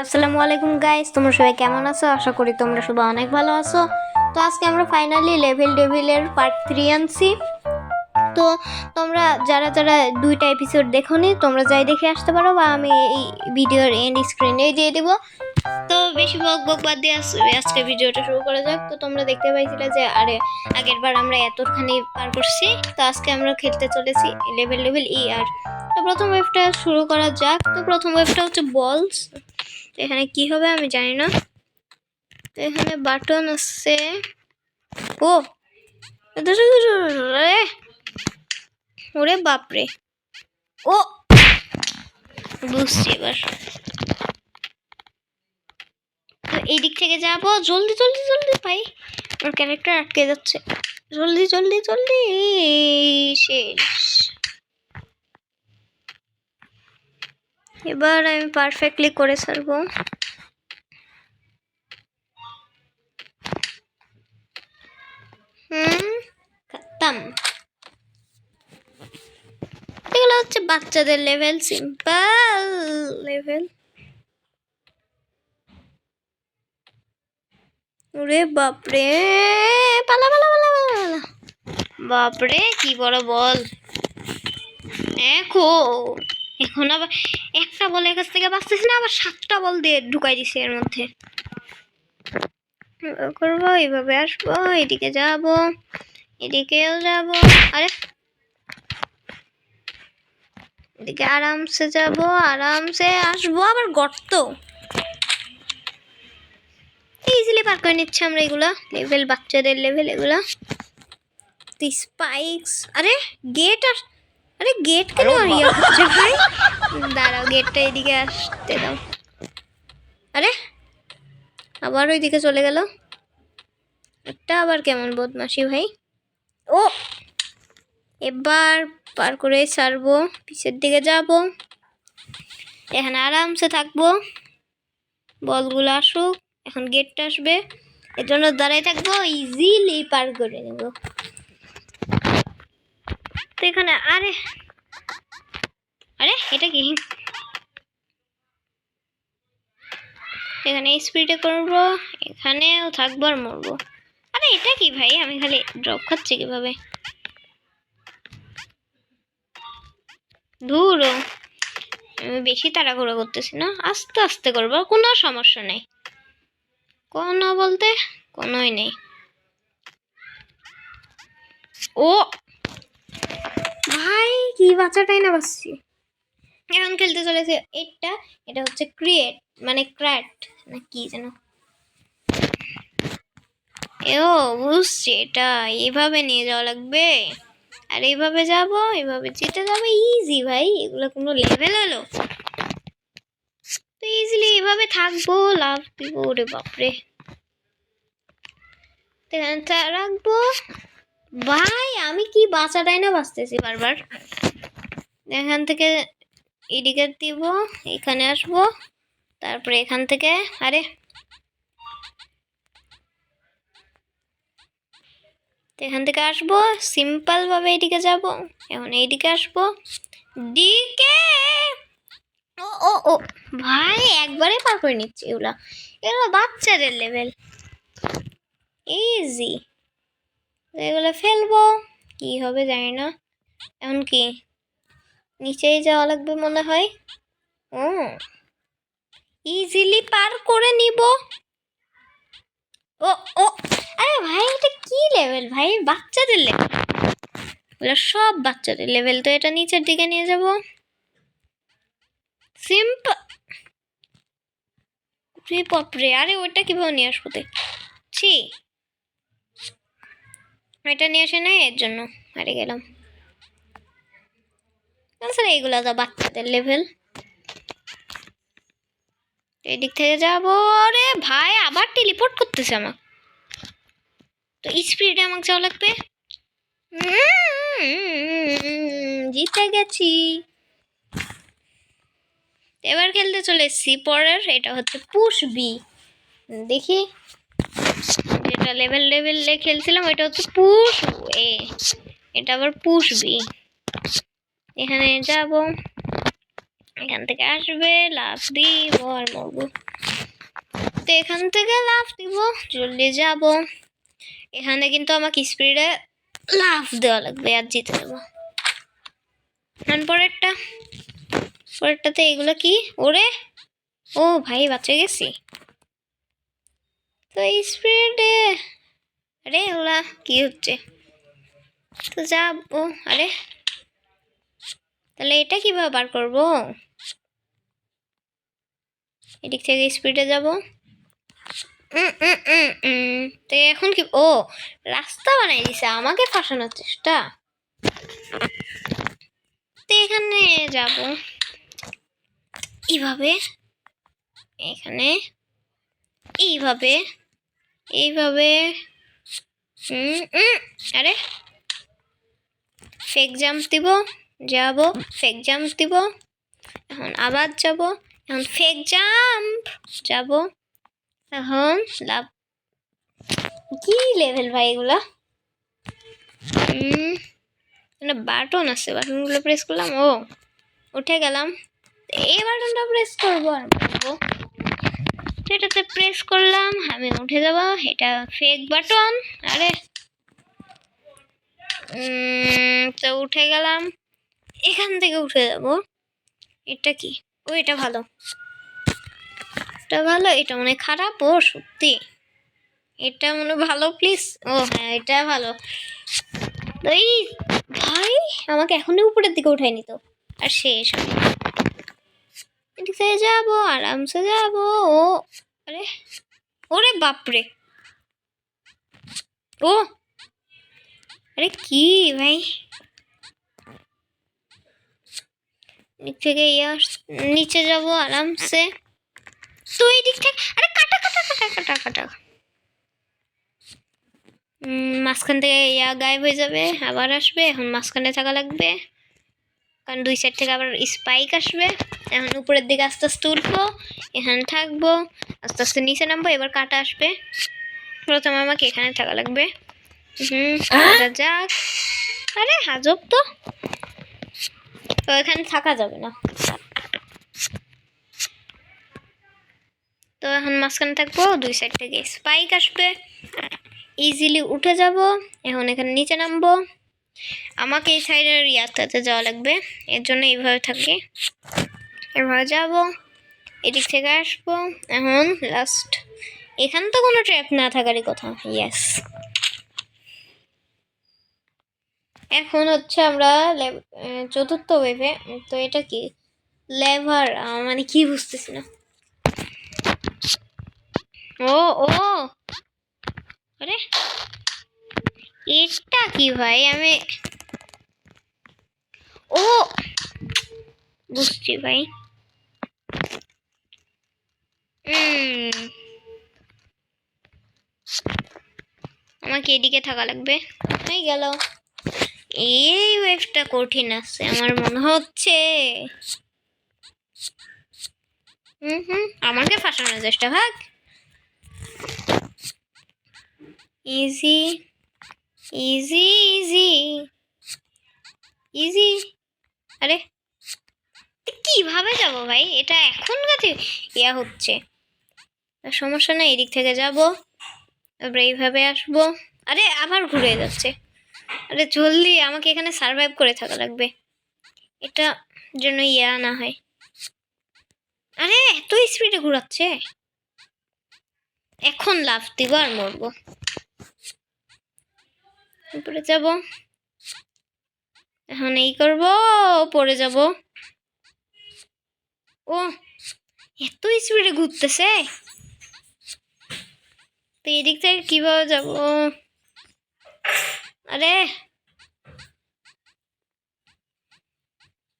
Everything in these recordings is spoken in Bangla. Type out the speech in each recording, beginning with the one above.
আসসালামু আলাইকুম গাইস, তোমরা সবাই কেমন আছো? আশা করি তোমরা সবাই অনেক ভালো আছো। তো আজকে আমরা ফাইনালি লেভেল ডেভিলের পার্ট 3 আনছি। তো তোমরা যারা যারা দুইটা এপিসোড দেখোনি তোমরা যাই দেখে আসতে পারো, বা আমি এই ভিডিওর এন্ড স্ক্রিনে দিয়ে দেবো। তো বেশি বক বক বাদ দিয়ে আজকে ভিডিওটা শুরু করা যাক। তো তোমরা দেখতে পাইছিলে যে আগের বার আমরা এতখানি পার করছি, তো আজকে আমরা খেলতে চলেছি লেভেল আর তো প্রথম ওয়েভটা শুরু করা যাক। তো প্রথম ওয়েভটা হচ্ছে বলস। এখানে কি হবে আমি জানি না। তো এখানে বাটন আছে। ও ওরে বাপরে, ও বুঝছি এবার। তো এই দিক থেকে যাবো, জলদি জলদি জলদি ভাই, আমার ক্যারেক্টার আটকে যাচ্ছে। জলদি জলদি জলদি, শেষ। এবার আমি পারফেক্টলি করে ছাড়বো। খতম। এগুলো হচ্ছে বাচ্চাদের লেভেল, সিম্পল লেভেল। ওরে বাপরে, পালা পালা পালা পালা। বাপরে কি বড় বল। এখন আবার একটা বলের কাছ থেকে বাঁচতেছি না, আবার 7টা বল দিয়ে ঢুকাই দিছে এর মধ্যে। করবো এইভাবে, আসবো, এদিকে যাব, এদিকেও যাব, আরে এদিকে আরামসে যাব, আরামসে আসবো। আবার গর্ত ইজিলি পার করে নিচ্ছে আমরা এগুলা, লেভেল বাচ্চাদের লেভেল এগুলা। স্পাইক্স, আরে গেট আরে গেট কেন ইয়ে হচ্ছে ভাই? দাঁড়াও, গেটটা এদিকে আসতে দাও। আরে আবার ওইদিকে চলে গেল। এটা আবার কেমন বদমাশি ভাই। ও এবার পার করে ছাড়বো, পিছের দিকে যাব, এখানে আরামসে থাকবো। বলগুলো আসুক, এখন গেটটা আসবে, এর জন্য দাঁড়াই থাকবো, ইজিলি পার করে নেব। তো এখানে আরে আরে এটা কি? এখানে স্পিডে করবো, এখানেও থাকবো আর মরবো। আরে এটা কি ভাই, আমি খালি ড্রপ খাচ্ছি কিভাবে? ধুর, আমি বেশি তাড়াহুড়ো করতেছি না, আস্তে আস্তে করবো, কোনো সমস্যা নেই। কোনো বলতে কোনোই নেই। ও ভাই কি বাচ্চাটাই না বাঁচছি। এখন খেলতে চলেছে এটা হচ্ছে ক্রিয়েট মানে ক্র্যাট না কি যেন। ও বুঝছি, এটা এইভাবে নিয়ে যাওয়া লাগবে, আর এইভাবে যাব, এইভাবে জিতে যাবে ইজি ভাই। এগুলো কোনো লেভেল হলো? তো ইজিলি এইভাবে থাকবো, লাভ দিব। ওরে বাপরে, রাখবো ভাই। আমি কি বাঁচাটাই না বাঁচতেছি বারবার। এখান থেকে এদিকে দিব, এখানে আসবো, তারপরে এখান থেকে আরে এখান থেকে আসবো, সিম্পল ভাবে এইদিকে যাব, এখন এইদিকে আসবো দিকে। ও ও ও ভাই, একবারে পার করে নিচ্ছি। এগুলো বাচ্চাদের লেভেল, ইজি। এগুলো ফেলবো, কি হবে জানি না। এখন কি নিচেই যাওয়া লাগবে মনে হয়। ও ইজিলি পার করে নিব। ও ও আরে ভাই, এটা কি লেভেল ভাই? বাচ্চাদের লেভেল, এগুলো সব বাচ্চাদের লেভেল। তো এটা নিচের দিকে নিয়ে যাব, সিম্পল। বাপরে, আরে ওইটা কিভাবে নিয়ে আসবো? ছি, এটা নিয়ে আসে নাই, এর জন্য হারে গেলাম। তাছাড়া এইগুলা তো বাচ্চাদের লেভেল। এদিক থেকে যাব। আরে ভাই আবার টেলিপোর্ট করতেছে আমার। তো স্পিডে আমাকে যাওয়া লাগবে। জিতে গেছি। এবার খেলতে চলে এসেছি পরের, এটা হচ্ছে পুশ বি। দেখি, যেটা লেভেল খেলছিলাম ওইটা হচ্ছে পুশ এ, এটা আবার পুশ বি। এখানে যাব, এখান থেকে আসবে, লাফ দিব আর মরবো। তো এখান থেকে লাফ দিব, জলদি যাব। এখানে কিন্তু আমাকে স্পিডে লাফ দেওয়া লাগবে আর জিতে যাবো। পরেরটাতে এগুলো কি? ওরে ও ভাই, বাঁচে গেছি তো স্পিডে। আরে ওলা কি হচ্ছে? তো যাবো। আরে তাহলে এটা কিভাবে বার করবো? এদিক থেকে স্পিডে যাব। তো এখন কি? ও রাস্তা বানাই দিছে, আমাকে ফাঁসানোর চেষ্টা। তো এখানে যাব এইভাবে, এখানে এইভাবে, এইভাবে। আরে ফেক জাম্প দিব, যাব ফেক জাম্প দিব, এখন আবার যাব, এখন ফেক জাম্প যাব, এখন লাভ। কি লেভেল ভাই এগুলা? বাটন আছে, বাটনগুলো প্রেস করলাম, ও উঠে গেলাম। এই বাটনটা প্রেস করবো আর বলবো, এটাতে প্রেস করলাম, আমি উঠে যাব। এটা ফেক বাটন। আরে তো উঠে গেলাম, এখান থেকে উঠে যাব। এটা কি? ও এটা ভালো, এটা ভালো, এটা মনে খারাপ। ও সত্যি এটা মনে ভালো, প্লিজ। ও হ্যাঁ, এটা ভালো। এই ভাই আমাকে এখনই উপরের দিকে উঠাই নিত আর শেষ। আমি এদিকে যাবো, আরামসে যাবো। ও আরে ওরে বাপরে, ও আরে কি ভাই, দিক থেকে নিচে যাব আরামসে। তো এই দিক থেকে আরে কাটা কাটা কাটা কাটা কাটা, মাঝখান থেকে গায়েব হয়ে যাবে, আবার আসবে। এখন মাঝখানে থাকা লাগবে, কারণ দুই সাইড থেকে আবার স্পাইক আসবে। এখন উপরের দিকে আস্তে আস্তে উঠবো, এখানে থাকবো, আস্তে আস্তে নিচে নামবো। এবার কাটা আসবে, প্রথমে আমাকে এখানে থাকা লাগবে। যাক, আরে হাজব তো এখানে থাকা যাবে না। তো এখন মাঝখানে থাকবো, দুই সাইড থেকে স্পাইক আসবে, ইজিলি উঠে যাব। এখন এখানে নিচে নামবো, আমাকে এই সাইডের ইয়াতে যাওয়া লাগবে, এর জন্য এইভাবে থাকি। এভাবে যাব, এদিক থেকে আসবো। এখন লাস্ট, এখানে তো কোনো ট্র্যাপ না থাকারই কথা। ইয়েস, এখন হচ্ছে আমরা চতুর্থ ওয়েভে। তো এটা কি? লেভার মানে কি বুঝতেছি না। ও ও আরে এটা কি ভাই? আমি ও বুঝছি ভাই। আমাকে এদিকে থাকা লাগবে। হয়ে গেল। এই ওয়েভটা কঠিন আছে আমার মনে হচ্ছে। আমাকে ফাঁসানোর চেষ্টা। ভাগ, ইজি ইজি ইজি ইজি। আরে কিভাবে যাব ভাই? এটা এখন কাছে ইয়া হচ্ছে, সমস্যা নেই, এদিক থেকে যাব, তারপরে এইভাবে আসবো। আরে আবার ঘুরে যাচ্ছে। আরে জলদি, আমাকে এখানে সার্ভাইভ করে থাকা লাগবে, এটা জন্য ইয়া না হয়। আরে এত স্পিডে ঘুরাচ্ছে, এখন লাফ দিব আর মরবো। উপরে যাব, এখন এই করব, পড়ে যাব। ও এত স্পিডে ঘুরতেছে, তো এদিক থেকে কিভাবে যাব? আরে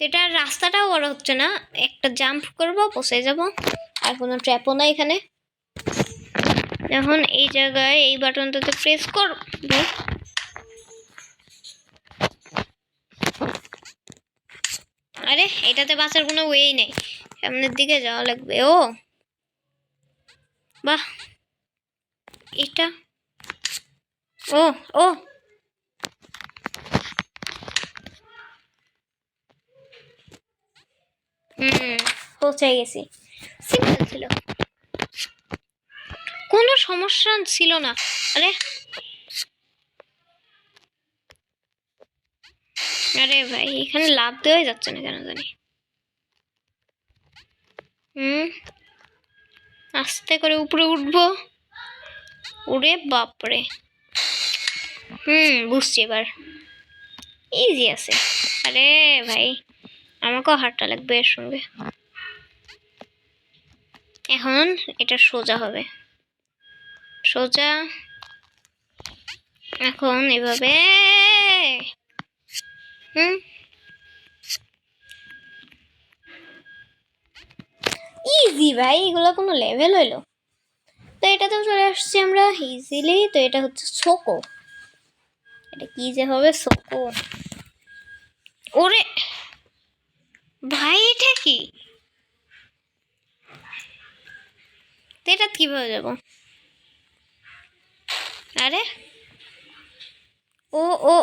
এটা রাস্তাটাও বড় হচ্ছে না, একটা জাম্প করব, পৌঁছে যাব। আর কোনো ট্র্যাপও না এখানে। এখন এই জায়গায় এই বাটনটাতে প্রেস করব। আরে এটাতে বাঁচার কোনো ওয়েই নেই, সামনের দিকে যাওয়া লাগবে। ও বাহ, এটা ও ও পৌঁছে গেছি। সিম্পল ছিল, কোনো সমস্যা ছিল না। আরে আরে ভাই, এখানে লাভ দেওয়া যাচ্ছে না কেন জানি। আস্তে করে উপরে উঠবো। ওরে বাপরে, বুঝছি এবার, ইজি আছে। আরে ভাই, আমাকেও হাঁটটা লাগবে এর সঙ্গে। এখন এটা সোজা হবে, সোজা। এখন এভাবে ইজি ভাই, এগুলো কোনো লেভেল হইলো? তো এটাতেও চলে আসছি আমরা ইজিলি। তো এটা হচ্ছে সোকো, এটা কি যে হবে সোকো। ওরে ভাই, এটা কি? এটা কিভাবে যাবো? আরে ও ও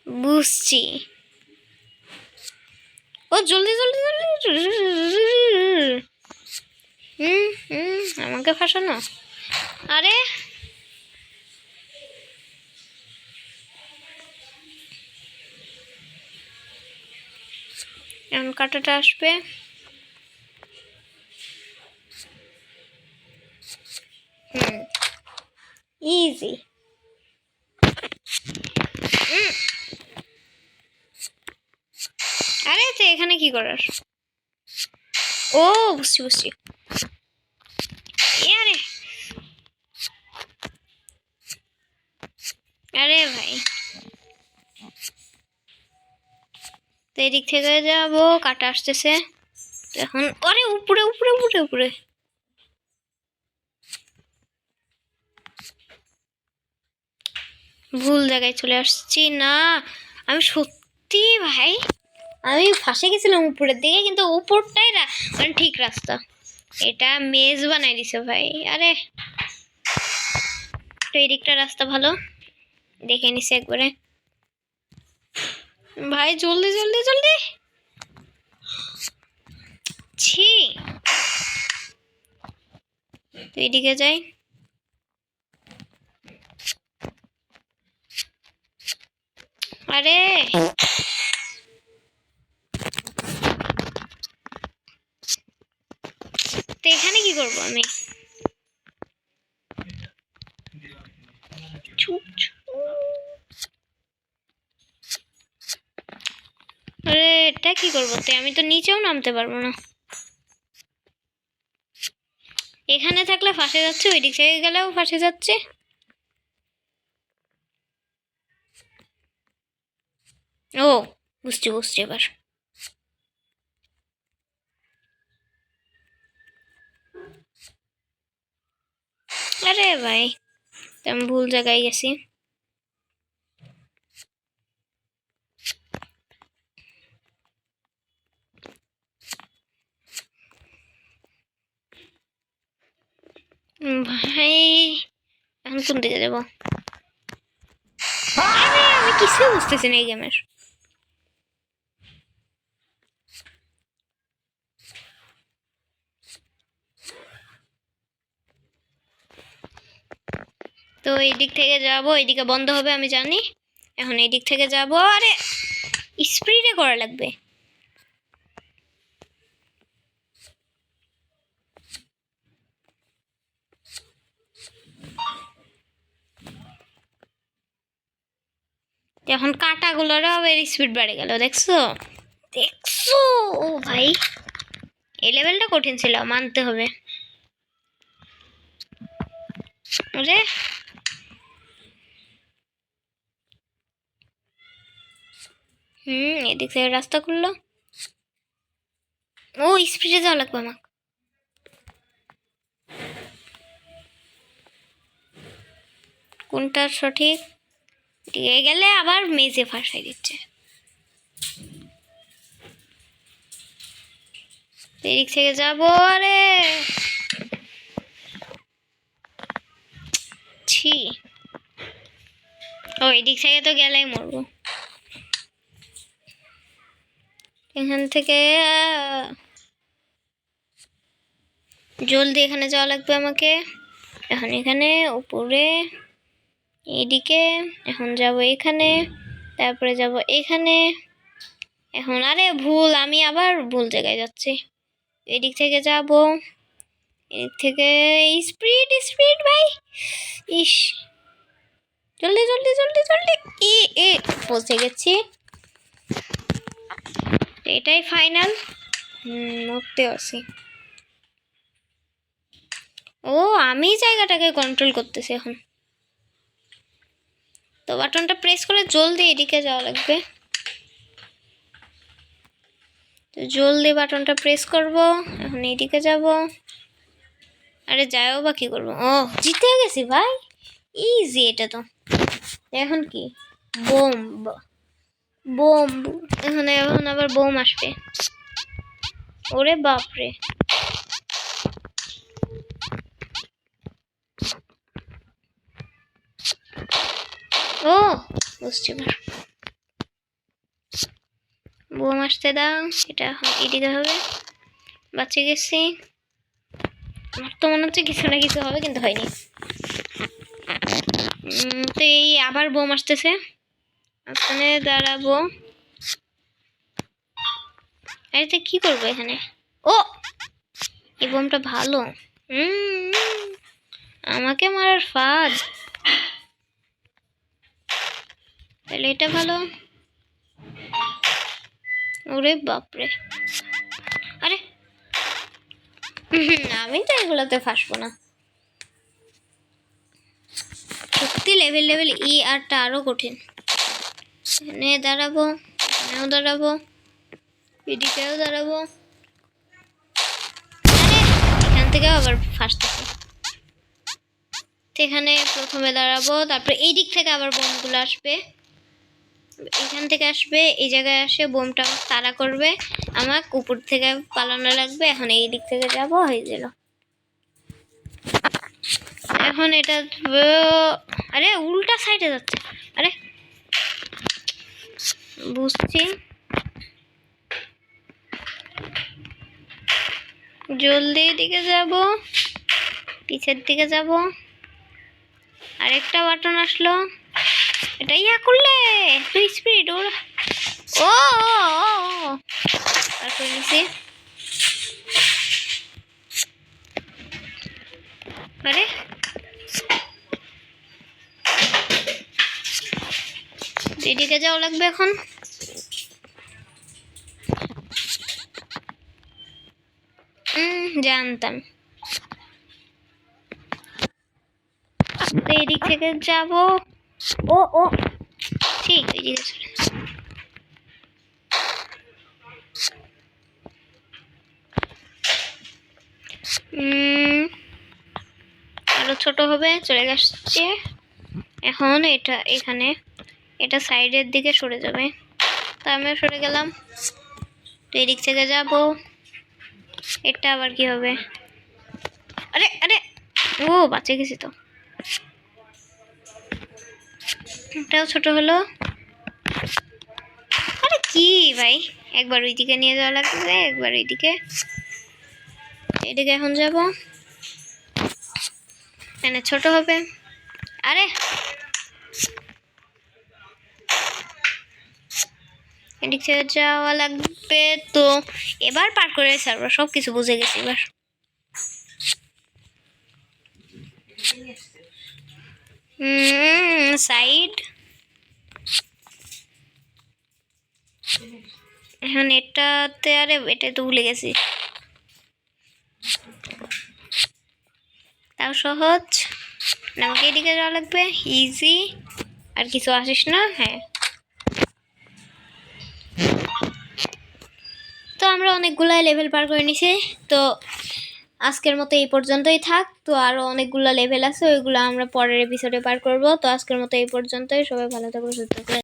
বুঝছি। ও জলদি জলদি জলদি, আমাকে ফাঁসানো। আরে এখন কাটাটা আসবে। ইজি। আরে তো এখানে কি করার? ও বুঝছি বুঝছি। আরে আরে ভাই, তো এদিক থেকে যাবো, কাটা আসতেছে এখন। আরে উপরে উপরে উপরে উপরে, ভুল জায়গায় চলে আসছি না আমি, সত্যি ভাই আমি ফাঁসে গেছিলাম উপরের দিকে, কিন্তু উপরটাই মানে ঠিক রাস্তা। এটা মেজ বানাই দিছে ভাই। আরে তো এদিকটা রাস্তা ভালো, দেখে নিছি একবারে। ভাই জলদি জলদি জলদি, ছি। তো এদিকে যাই। আরে তো এখানে কি করবো আমি? আরে এটা কি করবো? আমি তো নিচেও নামতে পারবো না। এখানে থাকলে ফাঁসে যাচ্ছে, ওই দিক থেকে গেলেও ফাঁসে যাচ্ছে। ও বুঝছি বুঝছি এবার। আরে ভাই, আমি ভুল জায়গায় গেছি। ভাই এখন কোন দিকে যাবো? আরে আমি কিছুই বুঝতেছি না এই গেমের। তো এই দিক থেকে যাবো, এইদিকে বন্ধ হবে আমি জানি। এখন এই দিক থেকে যাবো। আরে স্পিডে করা লাগবে। এখন কাঁটাগুলোরও আবার স্পিড বেড়ে গেল, দেখছো দেখছো? ও ভাই, এই লেভেলটা কঠিন ছিল, মানতে হবে। আরে এদিক থেকে রাস্তা খুললো। ও স্পিডে যাওয়া লাগবে আমাকে। কোনটা সঠিক? দিয়ে গেলে আবার মেজে ফাঁসাই দিচ্ছে। এদিক থেকে যাবো। আরে ছি, ও এদিক থেকে তো গেলেই মরবো। এখান থেকে জলদি এখানে যাওয়া লাগবে আমাকে। এখন এখানে উপরে এইদিকে, এখন যাব এখানে, তারপরে যাব এখানে। এখন আরে ভুল, আমি আবার ভুল জায়গায় যাচ্ছি। এদিক থেকে যাব, এদিক থেকে স্পিড স্পিড ভাই, ইস জলদি জলদি জলদি জলদি, এ পৌঁছে গেছি। এটাই ফাইনাল, মরতে আছি। ও আমি জায়গাটাকে কন্ট্রোল করতেছি এখন। তো বাটনটা প্রেস করে জলদি এদিকে যাওয়া লাগবে। তো জলদি বাটনটা প্রেস করব, এখন এইদিকে যাব। আরে যাও বা কি করবো, ও জিতে গেছি ভাই, ইজি এটা তো। এখন কি বোম, বোম এখন আবার বোম আসবে। ওরে বাপরে, ও বুঝছি, বোম আসতে দাও। এটা এখন এদিকে হবে, বাঁচে গেছি। আমার তো মনে হচ্ছে কিছু না কিছু হবে, কিন্তু হয়নি। তো এই আবার বোম আসতেছে, ওখানে দাঁড়াবো। এটা কি করবো এখানে, ও এই বোমটা ভালো, আমাকে মারার ফাঁদ। তাহলে এটা ভালো। ওরে বাপরে, আরে আমি তো এগুলোতে ফাঁসবো না। সত্যি লেভেল লেভেল ই আরটা আরো কঠিন। এখানে দাঁড়াবো, এখানেও দাঁড়াবো, এদিকেও দাঁড়াবো। এখান থেকেও আবার ফাঁসতেছে। এখানে প্রথমে দাঁড়াবো, তারপরে এই দিক থেকে আবার বোমগুলো আসবে, এখান থেকে আসবে, এই জায়গায় আসে বোমটা তাড়া করবে, আমার উপর থেকে পালানো লাগবে। এখন এই দিক থেকে যাবো, হয়ে গেল। এখন এটা আরে উল্টা সাইডে যাচ্ছে, আরে বুঝছি। জলদি দিকে যাব, পিছের দিকে যাব। আরেকটা বাটন আসলো, এটা ইয়া করলে তুই স্পিড ওর, ও তারপর নিছি। আরে এদিকে যাওয়া লাগবে এখন। জানতাম। এদিক থেকে যাব, ও ও ঠিক এদিকে চলে। আরো ছোট হবে, চলে আসছে। এখন এটা এখানে, এটা সাইডের দিকে সরে যাবে, তা আমিও সরে গেলাম। তো এদিক থেকে যাব, এটা আবার কি হবে, আরে আরে ও বাঁচে গেছি তো। এটাও ছোট হলো, আরে কি ভাই, একবার ওইদিকে নিয়ে যাওয়া লাগবে, একবার ওইদিকে। এদিকে এখন যাব, এখানে ছোট হবে। আরে এদিক থেকে যাওয়া লাগবে। তো এবার পার করে ছাড়বো, সব কিছু বুঝে গেছি এবার। সাইড, এখন এটাতে, আরে এটা তো ভুলে গেছি, তাও সহজ। আমাকে এদিকে যাওয়া লাগবে, ইজি। আর কিছু আসিস না, হ্যাঁ। তো আমরা অনেকগুলা লেভেল পার করে নিছি। তো আজকের মতো এই পর্যন্তই থাক। তো আরো অনেকগুলা লেভেল আছে, ওইগুলো আমরা পরের এপিসোডে পার করব। তো আজকের মতো এই পর্যন্তই, সবাই ভালো থাকবে, সুস্থ থাকবে।